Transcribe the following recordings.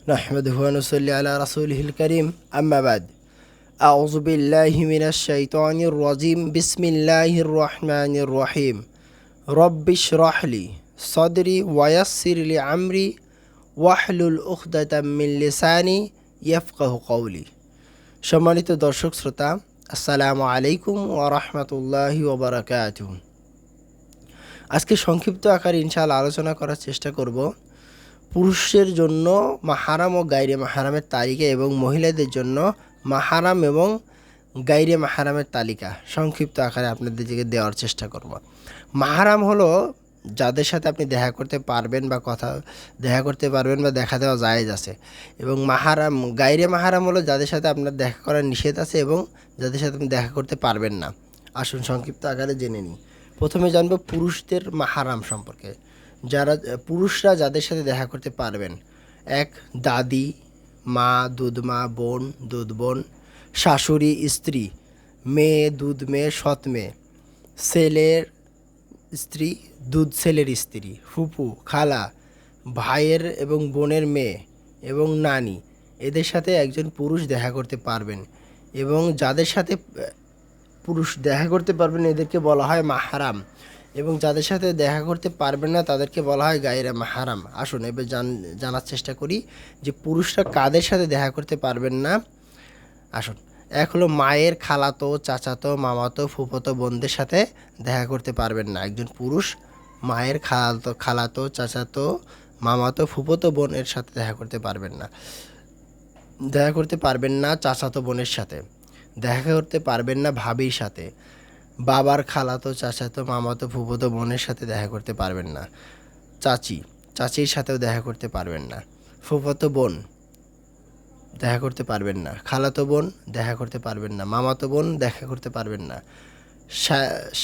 نحمده ونصلي على رسوله الكريم أما بعد أعوذ بالله من الشيطان الرجيم بسم الله الرحمن الرحيم رب اشرح لي صدري ويسر لي أمري واحلل عقدة من লিসানি ইয়াফকাহু কওলি। সম্মানিত দর্শক শ্রোতা, আসসালামু আলাইকুম ওয়া রাহমাতুল্লাহি ওয়া বারাকাতুহু। আজকে সংক্ষিপ্ত আকারে ইনশাআল্লাহ আলোচনা করার চেষ্টা করব পুরুষের জন্য মাহারাম ও গায়রে মাহারামের তালিকা এবং মহিলাদের জন্য মাহারাম এবং গায়রে মাহারামের তালিকা সংক্ষিপ্ত আকারে আপনাদেরকে দেওয়ার চেষ্টা করব। মাহারাম হলো যাদের সাথে আপনি দেখা করতে পারবেন বা দেখা করতে পারবেন বা দেখা দেওয়া জায়েজ আছে, এবং মাহারাম গায়রে মাহারাম হলো যাদের সাথে আপনার দেখা করার নিষেধ আছে এবং যাদের সাথে আপনি দেখা করতে পারবেন না। আসুন সংক্ষিপ্ত আকারে জেনে নিই। প্রথমে জানবো পুরুষদের মাহারাম সম্পর্কে। পুরুষরা যাদের সাথে দেখা করতে পারবেন: এক, দাদি, মা, দুধমা, বোন, দুধ বোন, শাশুড়ি, স্ত্রী, মেয়ে, দুধ মেয়ে, সৎ মেয়ে, ছেলের স্ত্রী, দুধ ছেলের স্ত্রী, ফুপু, খালা, ভাইয়ের এবং বোনের মেয়ে এবং নানি। এদের সাথে একজন পুরুষ দেখা করতে পারবেন, এবং যাদের সাথে পুরুষ দেখা করতে পারবেন এদেরকে বলা হয় মাহারাম, এবং যাদের সাথে দেখা করতে পারবেন না তাদেরকে বলা হয় গায়রে মাহারাম। আসুন এবার জানার চেষ্টা করি যে পুরুষরা কাদের সাথে দেখা করতে পারবেন না। আসুন, এক হলো মায়ের খালাতো, চাচাতো, মামাতো, ফুফাতো বোনদের সাথে দেখা করতে পারবেন না। একজন পুরুষ মায়ের খালাতো, চাচাতো, মামাতো, ফুফাতো বোনের সাথে দেখা করতে পারবেন না। দেখা করতে পারবেন না চাচাতো বোনের সাথে, দেখা করতে পারবেন না ভাবির সাথে, বাবার খালাতো, চাচাতো, মামাতো, ফুফাতো বোনের সাথে দেখা করতে পারবেন না। চাচির সাথেও দেখা করতে পারবেন না। ফুফাতো বোন দেখা করতে পারবেন না। খালাতো বোন দেখা করতে পারবেন না। মামাতো বোন দেখা করতে পারবেন না।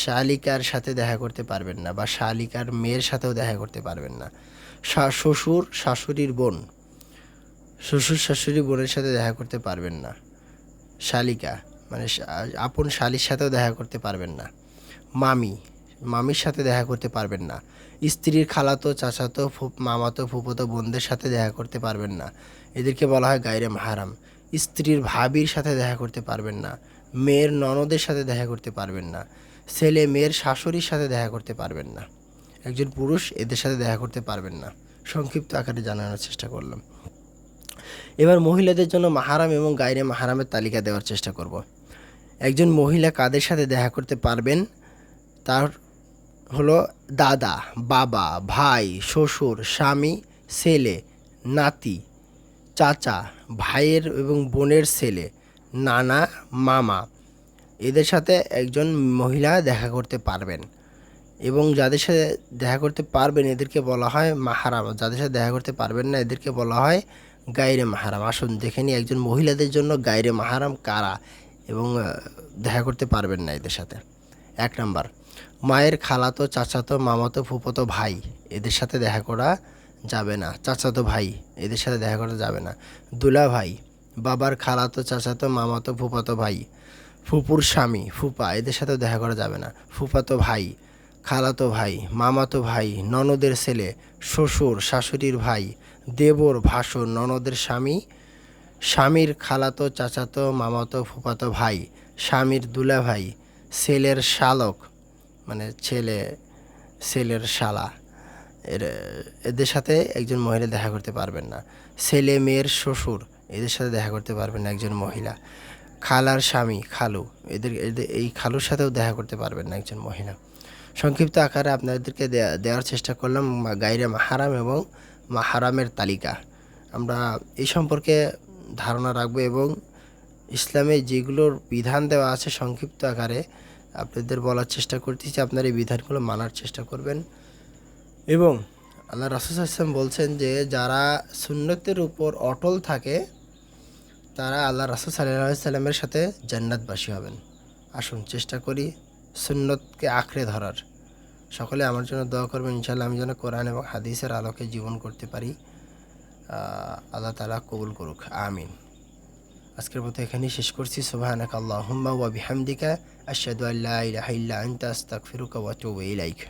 শালিকার সাথে দেখা করতে পারবেন না, বা শালিকার মেয়ের সাথেও দেখা করতে পারবেন না। শ্বশুর শাশুড়ির বোন, শ্বশুর শাশুড়ি বোনের সাথে দেখা করতে পারবেন না। শালিকা মানে আপন শালির সাথেও দেখা করতে পারবেন না। মামির সাথে দেখা করতে পারবেন না। স্ত্রীর খালাতো, চাচাতো, মামাতো, ফুফাতো বোনদের সাথে দেখা করতে পারবেন না। এদেরকে বলা হয় গায়রে মাহারাম। স্ত্রীর ভাবির সাথে দেখা করতে পারবেন না। মেয়ের ননদের সাথে দেখা করতে পারবেন না। ছেলে মেয়ের শাশুড়ির সাথে দেখা করতে পারবেন না। একজন পুরুষ এদের সাথে দেখা করতে পারবেন না। সংক্ষিপ্ত আকারে জানানোর চেষ্টা করলাম। এবার মহিলাদের জন্য মাহারাম এবং গায়রে মাহারামের তালিকা দেওয়ার চেষ্টা করব। একজন মহিলা কাদের সাথে দেখা করতে পারবেন তার হলো দাদা, বাবা, ভাই, শ্বশুর, স্বামী, ছেলে, নাতি, চাচা, ভাইয়ের এবং বোনের ছেলে, নানা, মামা। এদের সাথে একজন মহিলা দেখা করতে পারবেন, এবং যাদের সাথে দেখা করতে পারবেন এদেরকে বলা হয় মাহারাম। যাদের সাথে দেখা করতে পারবেন না এদেরকে বলা হয় গায়রে মাহারাম। আসুন দেখে নিই একজন মহিলাদের জন্য গায়রে মাহারাম কারা এবং দেখা করতে পারবেন না এদের সাথে। এক নাম্বার, মায়ের খালাতো, চাচাতো, মামাতো, ফুফাতো ভাই, এদের সাথে দেখা করা যাবে না। চাচাতো ভাই, এদের সাথে দেখা করা যাবে না। দুলা ভাই, বাবার খালাতো, চাচাতো, মামাতো, ফুফাতো ভাই, ফুপুর স্বামী, ফুপা, এদের সাথেও দেখা করা যাবে না। ফুফাতো ভাই, খালাতো ভাই, মামাতো ভাই, ননদের ছেলে, শ্বশুর শাশুড়ির ভাই, দেবর, ভাসুর, ননদের স্বামী, স্বামীর খালাতো, চাচাতো, মামাতো, ফুফাতো ভাই, স্বামীর দুলা ভাই, ছেলের শালক মানে ছেলের শালা, এদের সাথে একজন মহিলা দেখা করতে পারবেন না। ছেলে মেয়ের শ্বশুর, এদের সাথে দেখা করতে পারবেন না একজন মহিলা। খালার স্বামী, খালু, এই খালুর সাথেও দেখা করতে পারবেন না একজন মহিলা। সংক্ষিপ্ত আকারে আপনাদেরকে দেওয়ার চেষ্টা করলাম গায়রে মাহারাম এবং মাহারামের তালিকা। আমরা এই সম্পর্কে ধারণা রাখবো, এবং ইসলামে যেগুলোর বিধান দেওয়া আছে সংক্ষিপ্ত আকারে আপনাদের বলার চেষ্টা করতেছি। আপনারা এই বিধানগুলো মানার চেষ্টা করবেন। এবং আল্লাহ রাসূল সাল্লাল্লাহু আলাইহি ওয়াসাল্লাম বলছেন যে যারা সুন্নতের উপর অটল থাকে তারা আল্লাহ রাসূল সাল্লাল্লাহু আলাইহি ওয়াসাল্লামের সাথে জান্নাতবাসী হবেন। আসুন চেষ্টা করি সুন্নতকে আঁকড়ে ধরার। সকলে আমার জন্য দোয়া করবেন ইনশাআল্লাহ আমি যেন কোরআন এবং হাদিসের আলোকে জীবন করতে পারি। আল্লাহ তাআলা কবুল করুক, আমিন। আজকের মতো এখানেই শেষ করছি। সুবহানাকা আল্লাহুম্মা ওয়া বিহামদিকা আশহাদু আল্লা ইলাহা ইল্লা আনতা আস্তাগফিরুকা ওয়া আতুবু ইলাইক।